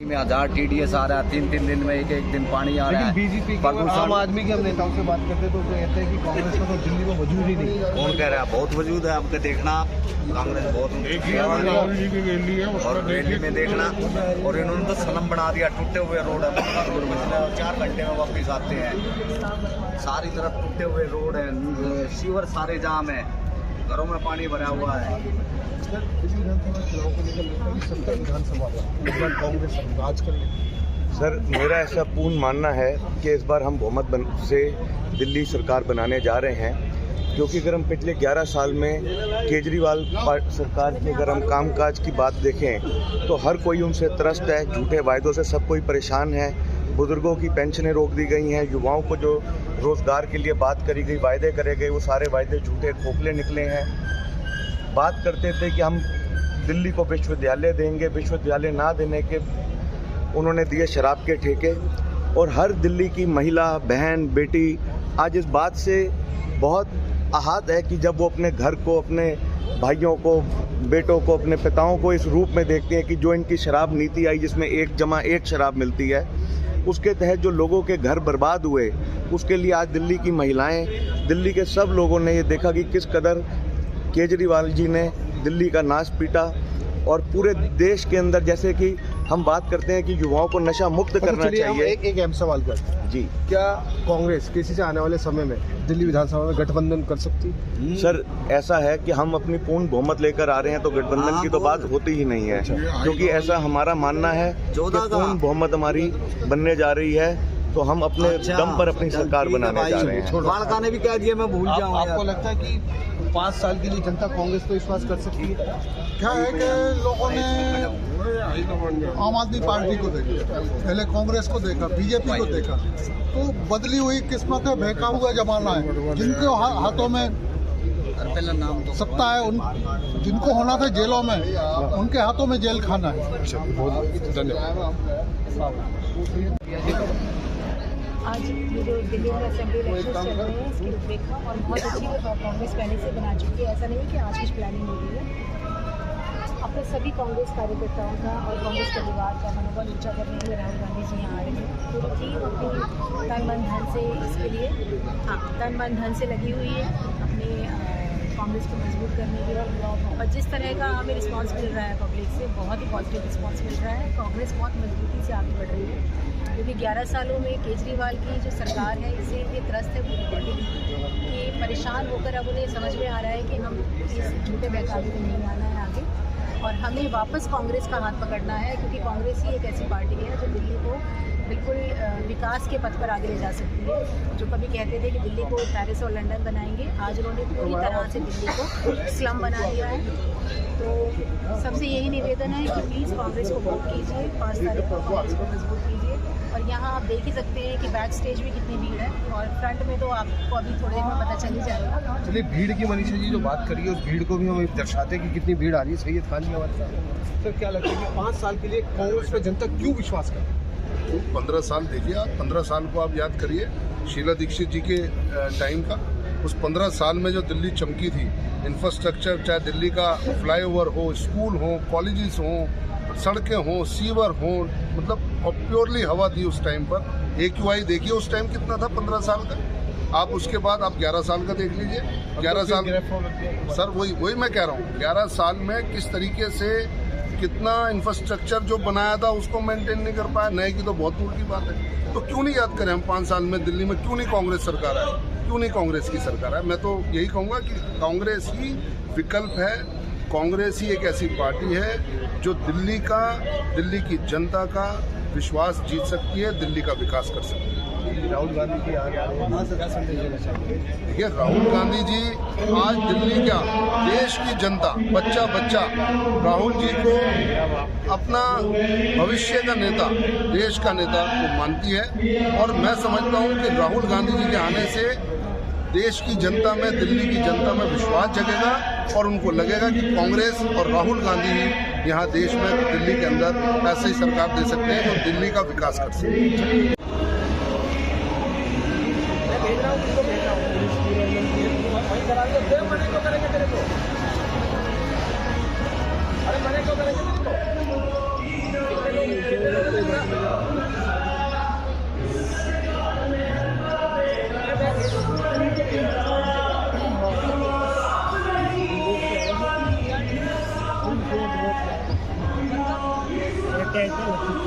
में 1000 TDS आ रहा है, 3-3 दिन में एक दिन पानी आ रहा है। बीजेपी के आम आदमी के हम नेताओं से बात करते तो कहते हैं कि कांग्रेस का तो दिल्ली में वजूद ही नहीं। कौन कह रहा है? बहुत वजूद है आपका, देखना कांग्रेस बहुत राहुल जी की रैली है और रैली में देखना। और इन्होंने तो सनम बना दिया, टूटे हुए रोड है, रोड में 4 घंटे में वापिस आते हैं। सारी तरफ टूटे हुए रोड है, सीवर सारे जाम है, घरों में पानी भरा हुआ है। सर, मेरा ऐसा पूर्ण मानना है कि इस बार हम बहुमत से दिल्ली सरकार बनाने जा रहे हैं, क्योंकि अगर हम पिछले 11 साल में केजरीवाल सरकार के अगर हम कामकाज की बात देखें तो हर कोई उनसे त्रस्त है। झूठे वायदों से सब कोई परेशान है। बुजुर्गों की पेंशनें रोक दी गई हैं, युवाओं को जो रोज़गार के लिए बात करी गई, वायदे करे गए, वो सारे वायदे झूठे खोखले निकले हैं। बात करते थे कि हम दिल्ली को विश्वविद्यालय देंगे, विश्वविद्यालय ना देने के उन्होंने दिए शराब के ठेके। और हर दिल्ली की महिला, बहन, बेटी आज इस बात से बहुत आहत है कि जब वो अपने घर को, अपने भाइयों को, बेटों को, अपने पिताओं को इस रूप में देखती हैं कि जो इनकी शराब नीति आई जिसमें 1 जमा 1 शराब मिलती है, उसके तहत जो लोगों के घर बर्बाद हुए, उसके लिए आज दिल्ली की महिलाएं, दिल्ली के सब लोगों ने ये देखा कि किस कदर केजरीवाल जी ने दिल्ली का नाश पीटा। और पूरे देश के अंदर जैसे कि हम बात करते हैं कि युवाओं को नशा मुक्त करना चाहिए। एक अहम सवाल करते जी, क्या कांग्रेस किसी से आने वाले समय में दिल्ली विधानसभा में गठबंधन कर सकती? सर, ऐसा है कि हम अपनी पूर्ण बहुमत लेकर आ रहे हैं तो गठबंधन की तो बात होती ही नहीं है, क्योंकि ऐसा हमारा मानना है कि पूर्ण बहुमत हमारी बनने जा रही है, तो हम अपने दम पर अपनी सरकार बनाने जा रहे हैं। बालका ने भी कह दिया, मैं भूल जाऊँ। आपको लगता है कि 5 साल के लिए जनता कांग्रेस पर विश्वास कर सकती है? क्या है कि लोगों ने आम आदमी पार्टी को देखा, पहले कांग्रेस को देखा, बीजेपी को देखा, तो बदली हुई किस्मत है, बहका हुआ जमाना है। जिनके हाथों में सत्ता है, जिनको होना था जेलों में, उनके हाथों में जेल खाना है। आज ये जो दिल्ली में असेंबली इलेक्शन चल रहे हैं, इसकी रूपरेखा और बहुत अच्छी कांग्रेस पहले से बना चुकी है। ऐसा नहीं है कि आज कुछ प्लानिंग हो रही है। अपने सभी कांग्रेस कार्यकर्ताओं का और कांग्रेस परिवार का मनोबल ऊंचा करने के लिए राहुल गांधी जी यहाँ आ रहे हैं। पूरी टीम अपनी तन मन धन से इसके लिए तन मन धन से लगी हुई है, अपने कांग्रेस को मजबूत करने के लिए। और जिस तरह का हमें रिस्पांस मिल रहा है पब्लिक से, बहुत ही पॉजिटिव रिस्पांस मिल रहा है। कांग्रेस बहुत मजबूती से आगे बढ़ रही है, क्योंकि 11 सालों में केजरीवाल की जो सरकार है, इससे ये त्रस्त है पूरी दिल्ली कि परेशान होकर अब उन्हें समझ में आ रहा है कि हम इस झूठे बहकावे में नहीं आना है आगे, और हमें वापस कांग्रेस का हाथ पकड़ना है, क्योंकि कांग्रेस ही एक ऐसी पार्टी है जो दिल्ली को बिल्कुल विकास के पथ पर आगे ले जा सकती है। जो कभी कहते थे कि दिल्ली को पेरिस और लंदन बनाएंगे, आज उन्होंने पूरी तरह से दिल्ली को स्लम बना दिया है। तो सबसे यही निवेदन है कि प्लीज़ कांग्रेस को वोट कीजिए, 5 तारीख को कांग्रेस को मजबूत कीजिए। और यहाँ आप देख ही सकते हैं कि बैक स्टेज में कितनी भीड़ है, और फ्रंट में तो आपको अभी थोड़ी देर में पता चल ही जाएगा। चलिए, भीड़ की मनीषा जी जो बात करिए, उस भीड़ को भी हम दर्शाते हैं कि कितनी भीड़ आ रही है। सैयद खान जी हमारे साथ। सर, क्या लगता है कि 5 साल के लिए कांग्रेस पर जनता क्यों विश्वास करे? 15 साल देखिए आप, 15 साल को आप याद करिए शीला दीक्षित जी के टाइम का। उस 15 साल में जो दिल्ली चमकी थी, इंफ्रास्ट्रक्चर, चाहे दिल्ली का फ्लाईओवर हो, स्कूल हो, कॉलेजेस हो, सड़कें हो, सीवर हो, मतलब और प्योरली हवा थी उस टाइम पर। AQI देखिए उस टाइम कितना था 15 साल का। आप उसके बाद आप 11 साल का देख लीजिए। 11 साल सर, वही मैं कह रहा हूँ, 11 साल में किस तरीके से कितना इंफ्रास्ट्रक्चर जो बनाया था उसको मेंटेन नहीं कर पाया, नए की तो बहुत दूर की बात है। तो क्यों नहीं याद करें हम 5 साल में दिल्ली में क्यों नहीं कांग्रेस सरकार है, क्यों नहीं कांग्रेस की सरकार है? मैं तो यही कहूँगा कि कांग्रेस ही विकल्प है। कांग्रेस ही एक ऐसी पार्टी है जो दिल्ली की जनता का विश्वास जीत सकती है, दिल्ली का विकास कर सकती है। राहुल गांधी जी आ गए, वहाँ से क्या संदेश देना चाहिए? देखिए, राहुल गांधी जी आज दिल्ली क्या, देश की जनता, बच्चा राहुल जी को अपना भविष्य का नेता, देश का नेता को मानती है। और मैं समझता हूँ कि राहुल गांधी जी के आने से देश की जनता में, दिल्ली की जनता में विश्वास जगेगा, और उनको लगेगा कि कांग्रेस और राहुल गांधी ही यहाँ देश में, दिल्ली के अंदर ऐसी सरकार दे सकते हैं जो दिल्ली का विकास कर सकते हैं। अरे है।